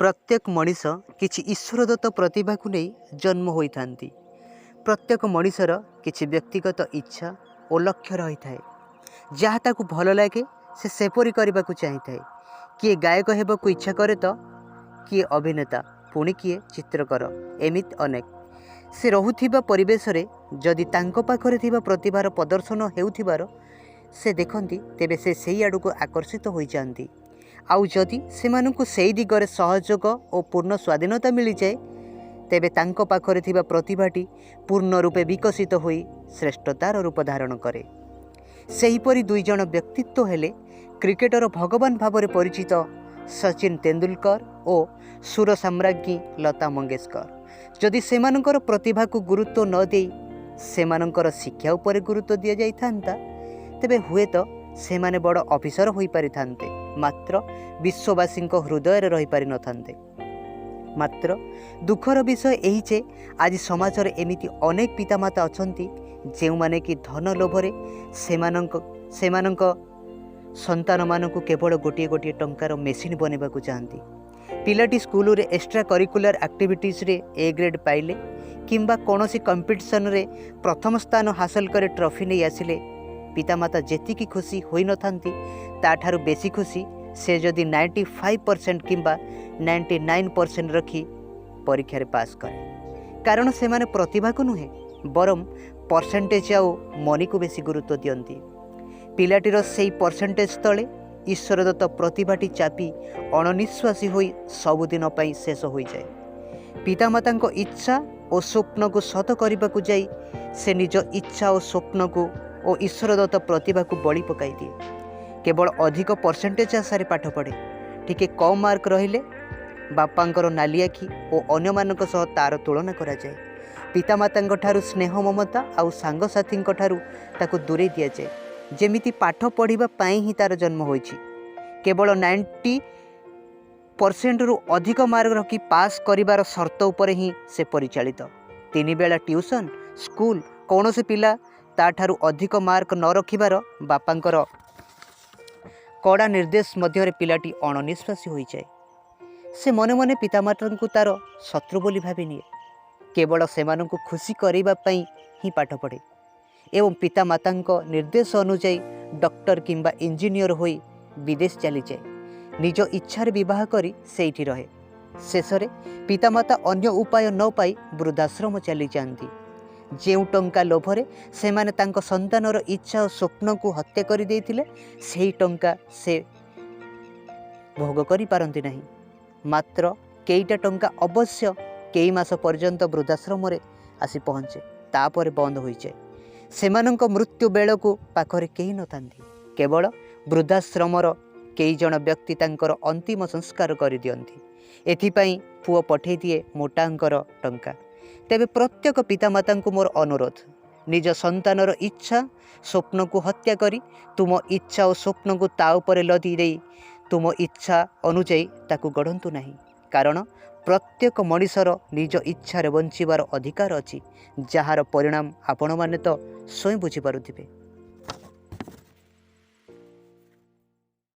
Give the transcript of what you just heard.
प्रत्येक मनीष किछि ईश्वरदत्त प्रतिभा को नहीं जन्म होता। प्रत्येक मनीषर किछि व्यक्तिगत इच्छा और लक्ष्य रही था जहाँ ताकू भल लगे से सेपरी करने को चाही था। किए गायक होबाकू इच्छा करे तो किए अभिनेता पुणी किए चित्रकर एमित अनेक से रहुथिबा परिवेश रे जदि तांको पाखरे थिबा प्रतिभार प्रदर्शन हेउथिबार से देखती तेबे से सही आड़ को आकर्षित हो जाती। आउ जदि सेमानंकु सेई दिगरे सहयोग और पूर्ण स्वाधीनता मिल जाए तेबे तांको पाखरे थिबा प्रतिभाटी पूर्ण रूपे विकसित होई श्रेष्ठतार रूप धारण करे। सेहीपरि दुई जन व्यक्तित्व हेले क्रिकेटर भगवान भाव परिचित सचिन तेंदुलकर और सुर साम्राज्ञी लता मंगेशकर। जदि सेमानंकर प्रतिभा को गुरुत्व न दे सेमानंकर शिक्षा उपरे गुरुत्व दिया जाई थांता तेबे हुए तो सेमाने बड़ ऑफिसर होई पारि थांते, मात्र विश्ववासी हृदय रही पारि न थांते। मात्र दुखर विषय यही जे आज समाज रे एमिति अनेक पितामाता अछंती जेउ माने कि धन लोभरे सेमानंक संतान मानकु केवल गोटे गोटे टंकार मेसीन बनेबाकू चाहती। पिलाटी स्कूल रे एक्स्ट्रा करिकुलर एक्टिविटीज रे ए ग्रेड पाइले किंबा कोनोसी कंपटीशन रे प्रथम स्थान हासिल करे ट्रॉफी नहीं आसिले पितामाता जेतिकी खुशी होई न थांती ताठारु बेसी खुशी से जदि 95% किंबा 99% रखी परीक्षा रे पास करे। कारण से माने प्रतिभा को नुहे बरम परसेंटेज आउ मनी को बेसी गुरुत्व दियंती। पिलाटीर सेई परसेंटेज तले ईश्वरदत्त प्रतिभाटी चापी अणनिश्वासी होई सबुदिन पई शेष हो जाए। पितामाता इच्छा और स्वप्न को सत करने को जाई से निज इच्छा और स्वप्न को और ईश्वरदत्त प्रतिभा को बलि पकाई दिए। केवल अधिक परसेंटेज आशारे पाठ पढ़े टिके कम मार्क रहिले बापांकर नाली आखि और अन्य मानक सह तार तुलना करा जाए। पितामाता ठारू स्नेह ममता आउ सांगसाथी ठारू ताकू दूरे दिया जाए। जेमिति पाठ पढ़िबा पाई ही तार जन्म होइछि। केवल 90% रु अधिक मार्क रखी पास करिबार शर्त उपरे ही से परिचालित। 3 बेला ट्यूशन स्कूल कौन से पिला ताठारू अधिक मार्क न रखिबार बापांकर कड़ा निर्देश मध्य पिलाटी अणनिश्वासी हो जाए। से मने मने पितामाता को तार शत्रु बोली भावी निए। केवल सेमानंकु खुशी करिबा पई ही पाठ पढ़े एवं पितामाता निर्देश अनुजाई डॉक्टर किंबा इंजीनियर होई विदेश चली जाए। निज इच्छार विवाह करी सेठी रहे। शेषरे पितामाता अन्य उपाय न पाई वृद्धाश्रम चली जाती। जेउ टंका लोभरे सेमाने तांको संतानर इच्छा और स्वप्न को हत्या करि देथिले सेही टंका से भोग करि पारंती नहीं। मात्र केईटा टंका अवश्य कई मास पर्यंत वृद्धाश्रम रे आसी पहुँचे तापर बंद हो जाए। सेमानंक मृत्यु बेल को पाखरे केही न थांती। केवल वृद्धाश्रमर कई जन व्यक्ति तांकर अंतिम संस्कार कर दियंती। एथिपाई पुओ पठे दिए मोटांकर टंका। तेबे प्रत्येक पितामाता को मोर अनुरोध निज संतानर इच्छा स्वप्न को हत्या करी तुम इच्छा और स्वप्न को ता उपरे लदी दे तुम इच्छा अनुजाई ताकू गढ़ंतु नहीं। कारण प्रत्येक मनीषर निज इच्छार बंचिबार अधिकार अछि जार परिणाम आपण माने तो स्वयं बुझी पारुथिबे।